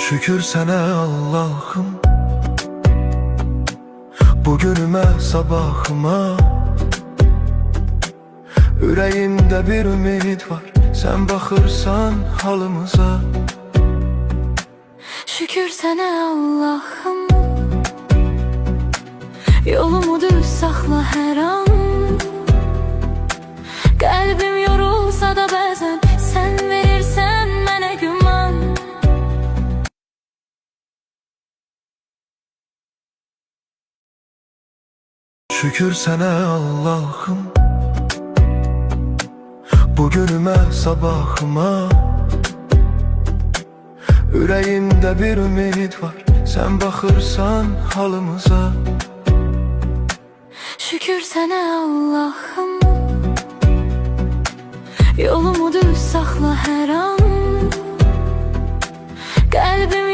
Şükür sənə Allah'ım, bugünümə, sabahıma. Ürəyimdə bir ümid var, sən baxırsan halımıza. Şükür sənə Allah'ım, yolumu düz saxla hər an. Qəlbim yorulsa da bəzən, sən verirsən mənə güman. Şükür sənə Allah'ım, bugünümə, sabahıma. Ürəyimdə bir ümid var, sən baxırsan halımıza. Şükür sənə Allah'ım, yolumu düz saxla hər an. Qəlbim